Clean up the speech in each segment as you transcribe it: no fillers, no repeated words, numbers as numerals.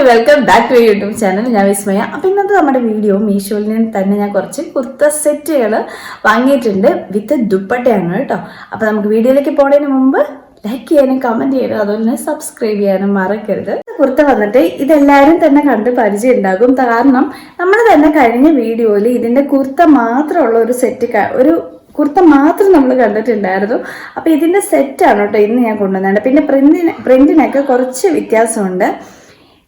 Welcome back to YouTube channel. ഞാൻ വിസ്മയ. അപ്പോൾ ഇന്നത്തെ നമ്മുടെ വീഡിയോ മീഷോയിൽ നിന്ന് തന്നെ ഞാൻ കുറച്ച് കുർത്ത സെറ്റുകൾ വാങ്ങിയിട്ടുണ്ട് വിത്ത് ദുപ്പട്ടയാണ് കേട്ടോ. അപ്പോൾ നമുക്ക് വീഡിയോയിലേക്ക് പോകുന്നതിന് മുമ്പ് ലൈക്ക് ചെയ്യാനും കമൻറ്റ് ചെയ്യാനും അതുപോലെ തന്നെ സബ്സ്ക്രൈബ് ചെയ്യാനും മറക്കരുത്. കുർത്ത വന്നിട്ട് ഇതെല്ലാവരും തന്നെ കണ്ട് പരിചയം ഉണ്ടാകും. കാരണം നമ്മൾ തന്നെ കഴിഞ്ഞ വീഡിയോയിൽ ഇതിൻ്റെ കുർത്ത മാത്രമുള്ള ഒരു സെറ്റ് കുർത്ത മാത്രം നമ്മൾ കണ്ടിട്ടുണ്ടായിരുന്നു. അപ്പോൾ ഇതിൻ്റെ സെറ്റാണ് കേട്ടോ ഇന്ന് ഞാൻ കൊണ്ടുവന്നത്. പിന്നെ പ്രിന്റിനൊക്കെ കുറച്ച് വ്യത്യാസമുണ്ട്.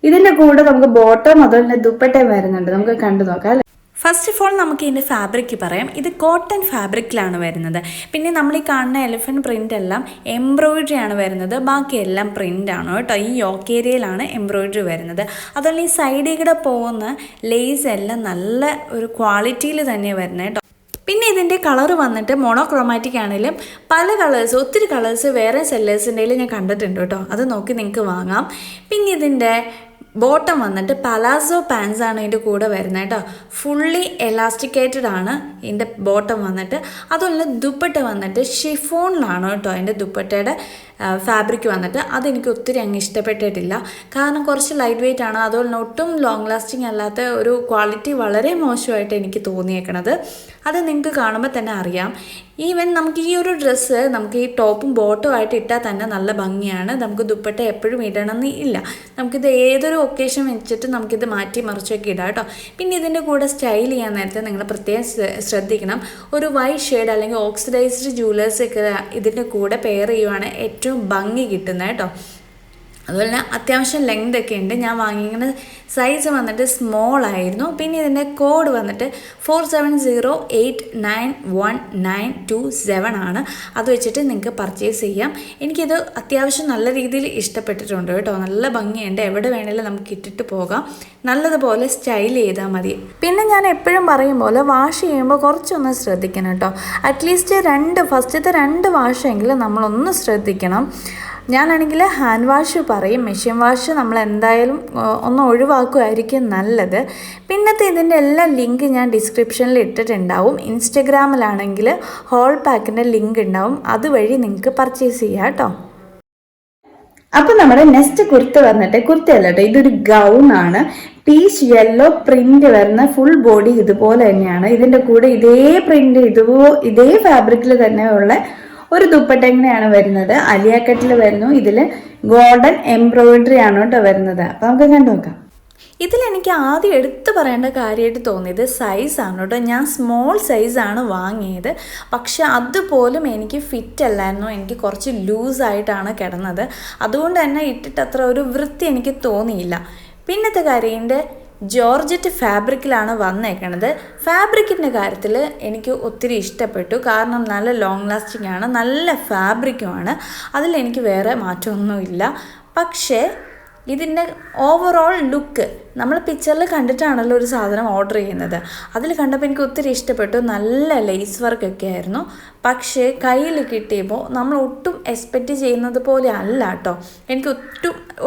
ഇതിൻ്റെ കൂടെ നമുക്ക് ബോട്ടം അതുപോലെ ദുപ്പട്ടയും വരുന്നുണ്ട്. നമുക്ക് കണ്ടു നോക്കാം. ഫസ്റ്റ് ഓഫ് ഓൾ നമുക്ക് ഇതിൻ്റെ ഫാബ്രിക് പറയാം. ഇത് കോട്ടൺ ഫാബ്രിക്കിലാണ് വരുന്നത്. പിന്നെ നമ്മൾ ഈ കാണുന്ന എലിഫൻറ്റ് പ്രിൻ്റ് എല്ലാം എംബ്രോയിഡറി ആണ് വരുന്നത്. ബാക്കിയെല്ലാം പ്രിൻ്റാണ് കേട്ടോ. ഈ യോക്ക് ഏരിയയിലാണ് എംബ്രോയിഡറി വരുന്നത്. അതുപോലെ ഈ സൈഡിൽ കൂടെ പോകുന്ന ലേസ് എല്ലാം നല്ല ഒരു ക്വാളിറ്റിയിൽ തന്നെയാണ് വരുന്നത് കേട്ടോ. പിന്നെ ഇതിൻ്റെ കളർ വന്നിട്ട് മോണോക്രോമാറ്റിക് ആണെങ്കിലും പല കളേഴ്സ്, ഒത്തിരി കളേഴ്സ് വേറെ സെല്ലേഴ്സിൻ്റെ ഞാൻ കണ്ടിട്ടുണ്ട് കേട്ടോ. അത് നോക്കി നിങ്ങൾക്ക് വാങ്ങാം. പിന്നെ ഇതിൻ്റെ ബോട്ടം വന്നിട്ട് പലാസോ പാൻസ് ആണ് ഇതിൻ്റെ കൂടെ വരുന്നത് കേട്ടോ. ഫുള്ളി എലാസ്റ്റിക്കേറ്റഡ് ആണ് ഇതിൻ്റെ ബോട്ടം വന്നിട്ട്. അതുപോലെ ദുപ്പട്ട വന്നിട്ട് ഷിഫോണിലാണ് കേട്ടോ അതിൻ്റെ ദുപ്പട്ടയുടെ ഫാബ്രിക് വന്നിട്ട്. അതെനിക്ക് ഒത്തിരി അങ്ങ് ഇഷ്ടപ്പെട്ടിട്ടില്ല. കാരണം കുറച്ച് ലൈറ്റ് വെയിറ്റ് ആണ്. അതുപോലെ ഒട്ടും ലോങ് ലാസ്റ്റിംഗ് അല്ലാത്ത ഒരു ക്വാളിറ്റി വളരെ മോശമായിട്ട് എനിക്ക് തോന്നിയേക്കണത്. അത് നിങ്ങൾക്ക് കാണുമ്പോൾ തന്നെ അറിയാം. ഈവൻ നമുക്ക് ഈ ഒരു ഡ്രസ്സ് നമുക്ക് ഈ ടോപ്പും ബോട്ടും ആയിട്ട് ഇട്ടാൽ തന്നെ നല്ല ഭംഗിയാണ്. നമുക്ക് ദുപ്പട്ട എപ്പോഴും ഇടണമെന്ന് ഇല്ല. നമുക്കിത് ഏതൊരു ഒക്കേഷൻ വെച്ചിട്ട് നമുക്കിത് മാറ്റി മറിച്ചൊക്കെ ഇടാം കേട്ടോ. പിന്നെ ഇതിൻ്റെ കൂടെ സ്റ്റൈൽ ചെയ്യാൻ നേരത്തെ നിങ്ങൾ പ്രത്യേകം ശ്രദ്ധിക്കണം. ഒരു വൈറ്റ് ഷെയ്ഡ് അല്ലെങ്കിൽ ഓക്സിഡൈസ്ഡ് ജ്വല്ലേഴ്സൊക്കെ ഇതിൻ്റെ കൂടെ പെയർ ചെയ്യുവാണ് ഏറ്റവും ഭംഗി കിട്ടുന്നത് കേട്ടോ. അതുപോലെ തന്നെ അത്യാവശ്യം ലെങ്ത് ഒക്കെ ഉണ്ട്. ഞാൻ വാങ്ങിക്കുന്ന സൈസ് വന്നിട്ട് സ്മോൾ ആയിരുന്നു. പിന്നെ ഇതിൻ്റെ കോഡ് വന്നിട്ട് 47089192 ആണ്. അത് വെച്ചിട്ട് നിങ്ങൾക്ക് പർച്ചേസ് ചെയ്യാം. എനിക്കിത് അത്യാവശ്യം നല്ല രീതിയിൽ ഇഷ്ടപ്പെട്ടിട്ടുണ്ട് കേട്ടോ. നല്ല ഭംഗിയുണ്ട്. എവിടെ വേണമെങ്കിലും നമുക്ക് ഇട്ടിട്ട് പോകാം. നല്ലതുപോലെ സ്റ്റൈൽ ചെയ്താൽ മതി. പിന്നെ ഞാൻ എപ്പോഴും പറയും പോലെ വാഷ് ചെയ്യുമ്പോൾ കുറച്ചൊന്ന് ശ്രദ്ധിക്കണം കേട്ടോ. അറ്റ്ലീസ്റ്റ് ഫസ്റ്റത്തെ 2 വാഷെങ്കിലും നമ്മളൊന്ന് ശ്രദ്ധിക്കണം. ഞാനാണെങ്കിൽ ഹാൻഡ് വാഷ് പറയും. മെഷീൻ വാഷ് നമ്മൾ എന്തായാലും ഒന്ന് ഒഴിവാക്കുമായിരിക്കും നല്ലത്. പിന്നത്തെ ഇതിൻ്റെ എല്ലാ ലിങ്ക് ഞാൻ ഡിസ്ക്രിപ്ഷനിൽ ഇട്ടിട്ടുണ്ടാവും. ഇൻസ്റ്റഗ്രാമിലാണെങ്കിൽ ഹോൾ പാക്കിൻ്റെ ലിങ്ക് ഉണ്ടാവും. അതുവഴി നിങ്ങൾക്ക് പർച്ചേസ് ചെയ്യാം കേട്ടോ. അപ്പോൾ നമ്മുടെ നെക്സ്റ്റ് കുർത്ത വന്നിട്ട് കുർത്തയല്ല കേട്ടോ, ഇതൊരു ഗൗൺ ആണ്. പീച്ച് യെല്ലോ പ്രിന്റ് വരുന്ന ഫുൾ ബോഡി ഇതുപോലെ തന്നെയാണ്. ഇതിൻ്റെ കൂടെ ഇതേ പ്രിന്റ് ഇതേ ഫാബ്രിക്കിൽ തന്നെയുള്ള ഒരു ദുപ്പട്ട എങ്ങനെയാണ് വരുന്നത്. അലിയാക്കട്ടിൽ വരുന്നു. ഇതിൽ ഗോൾഡൻ എംബ്രോയിഡറി ആണ് കേട്ടോ വരുന്നത്. അപ്പം നമുക്ക് കണ്ടു നോക്കാം. ഇതിലെനിക്ക് ആദ്യം എടുത്തു പറയേണ്ട കാര്യമായിട്ട് തോന്നിയത് സൈസാണ് കേട്ടോ. ഞാൻ സ്മോൾ സൈസാണ് വാങ്ങിയത്. പക്ഷെ അതുപോലും എനിക്ക് ഫിറ്റ് അല്ലായിരുന്നു. എനിക്ക് കുറച്ച് ലൂസായിട്ടാണ് കിടന്നത്. അതുകൊണ്ട് തന്നെ ഇട്ടിട്ട് അത്ര ഒരു വൃത്തി എനിക്ക് തോന്നിയില്ല. പിന്നത്തെ കാര്യം ഇതിൻ്റെ ജോർജറ്റ് ഫാബ്രിക്കിലാണ് വന്നേക്കണത്. ഫാബ്രിക്കിൻ്റെ കാര്യത്തിൽ എനിക്ക് ഒത്തിരി ഇഷ്ടപ്പെട്ടു. കാരണം നല്ല ലോങ് ലാസ്റ്റിംഗ് ആണ്, നല്ല ഫാബ്രിക്കുമാണ്. അതിലെനിക്ക് വേറെ മാറ്റമൊന്നുമില്ല. പക്ഷേ ഇതിൻ്റെ ഓവറോൾ ലുക്ക് നമ്മൾ പിക്ചറിൽ കണ്ടിട്ടാണല്ലോ ഒരു സാധനം ഓർഡർ ചെയ്യുന്നത്. അതിൽ കണ്ടപ്പോൾ എനിക്ക് ഒത്തിരി ഇഷ്ടപ്പെട്ടു. നല്ല ലേസ് വർക്കൊക്കെ ആയിരുന്നു. പക്ഷേ കയ്യിൽ കിട്ടിയപ്പോൾ നമ്മൾ ഒട്ടും എക്സ്പെക്റ്റ് ചെയ്യുന്നത് പോലെ അല്ല കേട്ടോ. എനിക്ക്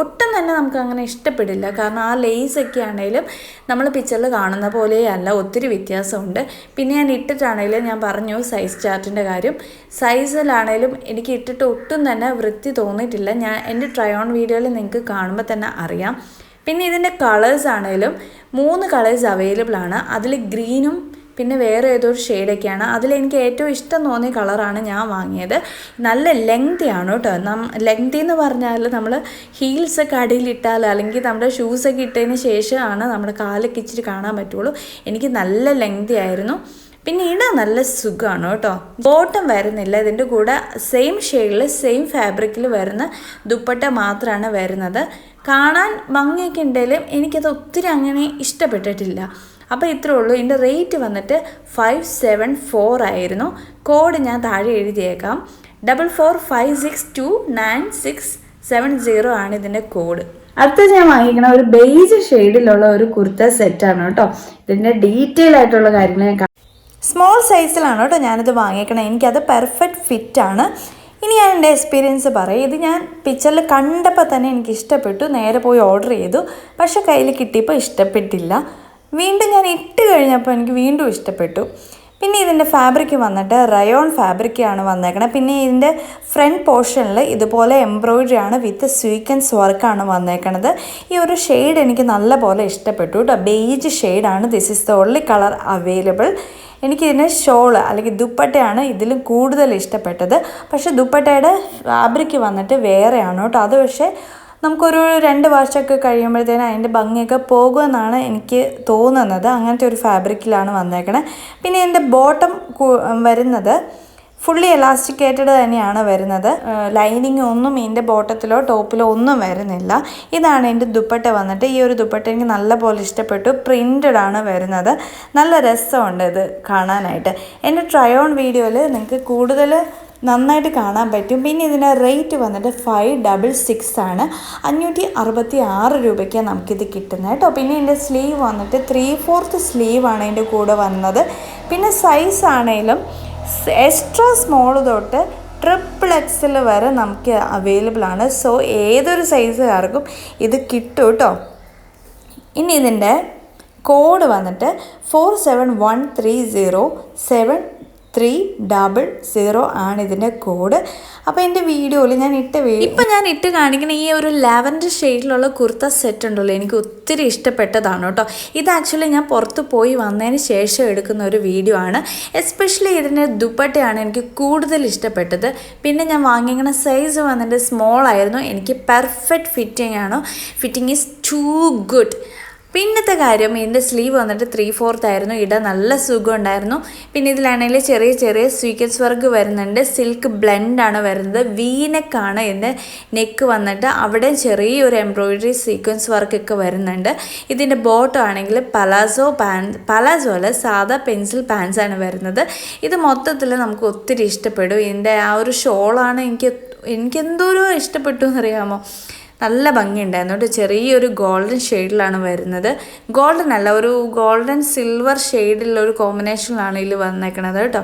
ഒട്ടും തന്നെ നമുക്ക് അങ്ങനെ ഇഷ്ടപ്പെടില്ല. കാരണം ആ ലേസൊക്കെ ആണെങ്കിലും നമ്മൾ പിക്ചറിൽ കാണുന്ന പോലെയല്ല, ഒത്തിരി വ്യത്യാസമുണ്ട്. പിന്നെ ഞാൻ ഇട്ടിട്ടാണെങ്കിലും ഞാൻ പറഞ്ഞു സൈസ് ചാർട്ടിൻ്റെ കാര്യം. സൈസിലാണെങ്കിലും എനിക്ക് ഇട്ടിട്ട് ഒട്ടും തന്നെ വൃത്തി തോന്നിയിട്ടില്ല. ഞാൻ എൻ്റെ ട്രൈ ഓൺ വീഡിയോയിൽ നിങ്ങൾക്ക് കാണുമ്പോൾ തന്നെ അറിയാം. പിന്നെ ഇതിൻ്റെ കളേഴ്സ് ആണെങ്കിലും 3 കളേഴ്സ് അവൈലബിൾ ആണ്. അതിൽ ഗ്രീനും പിന്നെ വേറെ ഏതൊരു ഷെയ്ഡൊക്കെയാണ്. അതിലെനിക്ക് ഏറ്റവും ഇഷ്ടം തോന്നിയ കളറാണ് ഞാൻ വാങ്ങിയത്. നല്ല ലെങ്തിയാണ് കേട്ടോ. ലെങ്തി എന്ന് പറഞ്ഞാൽ നമ്മൾ ഹീൽസൊക്കെ അടിയിലിട്ടാൽ അല്ലെങ്കിൽ നമ്മുടെ ഷൂസൊക്കെ ഇട്ടതിന് ശേഷമാണ് നമ്മുടെ കാലൊക്കെ ഇച്ചിരി കാണാൻ പറ്റുള്ളൂ. എനിക്ക് നല്ല ലെങ്തി ആയിരുന്നു. പിന്നെ ഇടാൻ നല്ല സുഖമാണ് കേട്ടോ. ബോട്ടം വരുന്നില്ല. ഇതിൻ്റെ കൂടെ സെയിം ഷെയ്ഡിൽ സെയിം ഫാബ്രിക്കിൽ വരുന്ന ദുപ്പട്ട മാത്രമാണ് വരുന്നത്. കാണാൻ ഭംഗിയൊക്കെ ഉണ്ടെങ്കിലും എനിക്കത് ഒത്തിരി അങ്ങനെ ഇഷ്ടപ്പെട്ടിട്ടില്ല. അപ്പോൾ ഇത്രേ ഉള്ളൂ. ഇതിൻ്റെ റേറ്റ് വന്നിട്ട് 574 ആയിരുന്നു. കോഡ് ഞാൻ താഴെ എഴുതിയേക്കാം. 4456299670 ആണ് ഇതിൻ്റെ കോഡ്. അടുത്ത ഞാൻ വാങ്ങിക്കണ ഒരു ബേജ് ഷെയ്ഡിലുള്ള ഒരു കുർത്ത സെറ്റാണ് കേട്ടോ. ഇതിൻ്റെ ഡീറ്റെയിൽ ആയിട്ടുള്ള കാര്യങ്ങൾ സ്മോൾ സൈസിലാണ് കേട്ടോ ഞാനിത് വാങ്ങിയേക്കണേ. എനിക്കത് പെർഫെക്റ്റ് ഫിറ്റാണ്. ഇനി ഞാൻ എൻ്റെ എക്സ്പീരിയൻസ് പറയും. ഇത് ഞാൻ പിക്ചറിൽ കണ്ടപ്പോൾ തന്നെ എനിക്ക് ഇഷ്ടപ്പെട്ടു. നേരെ പോയി ഓർഡർ ചെയ്തു. പക്ഷേ കയ്യിൽ കിട്ടിയപ്പോൾ ഇഷ്ടപ്പെട്ടില്ല. വീണ്ടും ഞാൻ ഇട്ട് കഴിഞ്ഞപ്പോൾ എനിക്ക് വീണ്ടും ഇഷ്ടപ്പെട്ടു. പിന്നെ ഇതിൻ്റെ ഫാബ്രിക് വന്നിട്ട് റയോൺ ഫാബ്രിക്കാണ് വന്നേക്കണത്. പിന്നെ ഇതിൻ്റെ ഫ്രണ്ട് പോർഷനിൽ ഇതുപോലെ എംബ്രോയിഡറി ആണ് വിത്ത് സ്വീക്വൻസ് വർക്കാണ് വന്നേക്കണത്. ഈ ഒരു ഷെയ്ഡ് എനിക്ക് നല്ല പോലെ ഇഷ്ടപ്പെട്ടു കേട്ടോ. ബേജ് ഷെയ്ഡാണ്. This is the only colour available. എനിക്കിതിന് ഷോള് അല്ലെങ്കിൽ ദുപ്പട്ടയാണ് ഇതിലും കൂടുതൽ ഇഷ്ടപ്പെട്ടത്. പക്ഷേ ദുപ്പട്ടയുടെ ഫാബ്രിക് വന്നിട്ട് വേറെയാണ് കേട്ടോ. അത് പക്ഷേ നമുക്കൊരു 2 വർഷമൊക്കെ കഴിയുമ്പോഴത്തേനും അതിൻ്റെ ഭംഗിയൊക്കെ പോകുമെന്നാണ് എനിക്ക് തോന്നുന്നത്. അങ്ങനത്തെ ഒരു ഫാബ്രിക്കിലാണ് വന്നേക്കണേ. പിന്നെ ഇതിൻ്റെ ബോട്ടം വരുന്നത് ഫുള്ളി എലാസ്റ്റിക്കേറ്റഡ് തന്നെയാണ് വരുന്നത്. ലൈനിങ് ഒന്നും ഇതിൻ്റെ ബോട്ടത്തിലോ ടോപ്പിലോ ഒന്നും വരുന്നില്ല. ഇതാണ് എൻ്റെ ദുപ്പട്ട വന്നിട്ട്. ഈ ഒരു ദുപ്പട്ട എനിക്ക് നല്ല പോലെ ഇഷ്ടപ്പെട്ടു. പ്രിൻറ്റഡ് ആണ് വരുന്നത്. നല്ല രസമുണ്ട് ഇത് കാണാനായിട്ട്. എൻ്റെ ട്രൈ ഓൺ വീഡിയോയിൽ നിങ്ങൾക്ക് കൂടുതൽ നന്നായിട്ട് കാണാൻ പറ്റും. പിന്നെ ഇതിൻ്റെ റേറ്റ് വന്നിട്ട് 566 ആണ്. 566 രൂപയ്ക്കാണ് നമുക്കിത് കിട്ടുന്നത് കേട്ടോ. പിന്നെ ഇതിൻ്റെ സ്ലീവ് വന്നിട്ട് 3/4 സ്ലീവാണ് ഇതിൻ്റെ കൂടെ വന്നത്. പിന്നെ സൈസ് ആണെങ്കിലും എക്സ്ട്രാ സ്മോൾ തൊട്ട് XXL വരെ നമുക്ക് അവൈലബിൾ ആണ്. സോ ഏതൊരു സൈസുകാർക്കും ഇത് കിട്ടും കേട്ടോ. ഇനി ഇതിൻ്റെ കോഡ് വന്നിട്ട് 47130730 ആണ് ഇതിൻ്റെ കോഡ്. അപ്പോൾ എൻ്റെ വീഡിയോയിൽ ഞാൻ ഞാൻ ഇട്ട് കാണിക്കുന്ന ഈ ഒരു ലാവൻഡർ ഷെയ്ഡിലുള്ള കുർത്ത സെറ്റ് ഉണ്ടല്ലോ, എനിക്ക് ഒത്തിരി ഇഷ്ടപ്പെട്ടതാണ് കേട്ടോ. ഇത് ആക്ച്വലി ഞാൻ പുറത്ത് പോയി വന്നതിന് ശേഷം എടുക്കുന്ന ഒരു വീഡിയോ ആണ്. എസ്പെഷ്യലി ഇതിൻ്റെ ദുപ്പട്ടയാണ് എനിക്ക് കൂടുതൽ ഇഷ്ടപ്പെട്ടത്. പിന്നെ ഞാൻ വാങ്ങിക്കുന്ന സൈസ് വന്നിട്ട് സ്മോൾ ആയിരുന്നു. എനിക്ക് പെർഫെക്റ്റ് ഫിറ്റിംഗ് ആണ്. Fitting is too good. പിന്നത്തെ കാര്യം ഇതിൻ്റെ സ്ലീവ് വന്നിട്ട് 3/4 ആയിരുന്നു. ഇടാൻ നല്ല സുഖം ഉണ്ടായിരുന്നു. പിന്നെ ഇതിലാണെങ്കിൽ ചെറിയ ചെറിയ സ്വീക്വൻസ് വർക്ക് വരുന്നുണ്ട്. സിൽക്ക് ബ്ലെൻഡാണ് വരുന്നത്. വീനെക്കാണ് ഇതിൻ്റെ നെക്ക് വന്നിട്ട്. അവിടെ ചെറിയൊരു എംബ്രോയിഡറി സീക്വൻസ് വർക്കൊക്കെ വരുന്നുണ്ട്. ഇതിൻ്റെ ബോട്ടം ആണെങ്കിൽ പലാസോ അല്ല, സാധാ പെൻസിൽ പാൻസാണ് വരുന്നത്. ഇത് മൊത്തത്തിൽ നമുക്ക് ഒത്തിരി ഇഷ്ടപ്പെടും. ഇതിൻ്റെ ആ ഒരു ഷോളാണ് എനിക്കെന്തോരം ഇഷ്ടപ്പെട്ടു എന്നറിയാമോ. നല്ല ഭംഗിയുണ്ടായിരുന്നു കേട്ടോ. ചെറിയൊരു ഗോൾഡൻ ഷെയ്ഡിലാണ് വരുന്നത്. ഗോൾഡൻ അല്ല, ഒരു ഗോൾഡൻ സിൽവർ ഷെയ്ഡിലുള്ള ഒരു കോമ്പിനേഷനിലാണ് ഇതിൽ വന്നേക്കണത് കേട്ടോ.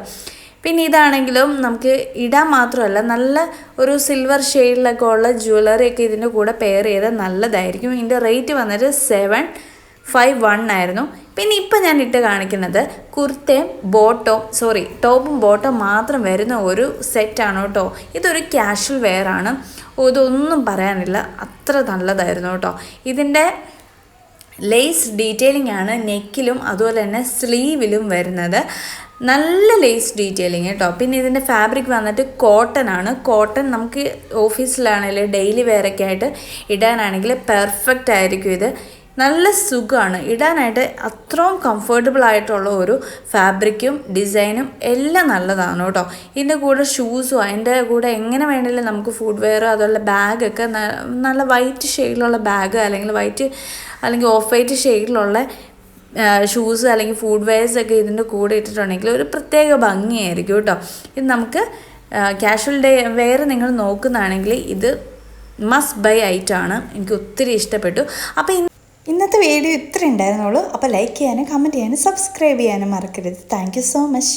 പിന്നെ ഇതാണെങ്കിലും നമുക്ക് ഇടാൻ മാത്രമല്ല, നല്ല ഒരു സിൽവർ ഷെയ്ഡിലൊക്കെ ഉള്ള ജ്വല്ലറി ഒക്കെ ഇതിൻ്റെ കൂടെ പെയർ ചെയ്താൽ നല്ലതായിരിക്കും. ഇതിൻ്റെ റേറ്റ് വന്നിട്ട് 751 ആയിരുന്നു. പിന്നെ ഇപ്പം ഞാൻ ഇട്ട് കാണിക്കുന്നത് ടോപ്പും ബോട്ടം മാത്രം വരുന്ന ഒരു സെറ്റാണ് കേട്ടോ. ഇതൊരു കാഷ്വൽ വെയർ ആണ്. ഇതൊന്നും പറയാനില്ല, അത്ര നല്ലതായിരുന്നു കേട്ടോ. ഇതിൻ്റെ ലേസ് ഡീറ്റെയിലിംഗ് ആണ് നെക്കിലും അതുപോലെ തന്നെ സ്ലീവിലും വരുന്നത്. നല്ല ലേസ് ഡീറ്റെയിലിങ് കേട്ടോ. പിന്നെ ഇതിൻ്റെ ഫാബ്രിക് വന്നിട്ട് കോട്ടൺ ആണ്. കോട്ടൺ നമുക്ക് ഓഫീസിലാണെങ്കിൽ ഡെയിലി വെയറൊക്കെ ആയിട്ട് ഇടാനാണെങ്കിൽ പെർഫെക്റ്റ് ആയിരിക്കും ഇത്. നല്ല സുഖമാണ് ഇടാനായിട്ട്. അത്രയും കംഫർട്ടബിൾ ആയിട്ടുള്ള ഒരു ഫാബ്രിക്കും ഡിസൈനും എല്ലാം നല്ലതാണ് കേട്ടോ. ഇതിൻ്റെ കൂടെ ഷൂസും അതിൻ്റെ കൂടെ എങ്ങനെ വേണമെങ്കിലും നമുക്ക് ഫുഡ് വെയർ അതുപോലെ ബാഗൊക്കെ നല്ല വൈറ്റ് ഷെയ്ഡിലുള്ള ബാഗ് അല്ലെങ്കിൽ ഓഫ് വൈറ്റ് ഷെയ്ഡിലുള്ള ഷൂസ് അല്ലെങ്കിൽ ഫുഡ് വെയർസൊക്കെ ഇതിൻ്റെ കൂടെ ഇട്ടിട്ടുണ്ടെങ്കിൽ ഒരു പ്രത്യേക ഭംഗിയായിരിക്കും കേട്ടോ. ഇത് നമുക്ക് കാഷ്വൽ വെയർ നിങ്ങൾ നോക്കുന്നതാണെങ്കിൽ ഇത് മസ്റ്റ് ബൈ ഐറ്റമാണ്. എനിക്ക് ഒത്തിരി ഇഷ്ടപ്പെട്ടു. അപ്പോൾ ഇന്നത്തെ വീഡിയോ ഇത്ര ഉണ്ടായിരുന്നുള്ളൂ. അപ്പോൾ ലൈക്ക് ചെയ്യാനും കമൻറ്റ് ചെയ്യാനും സബ്സ്ക്രൈബ് ചെയ്യാനും മറക്കരുത്. Thank you so much.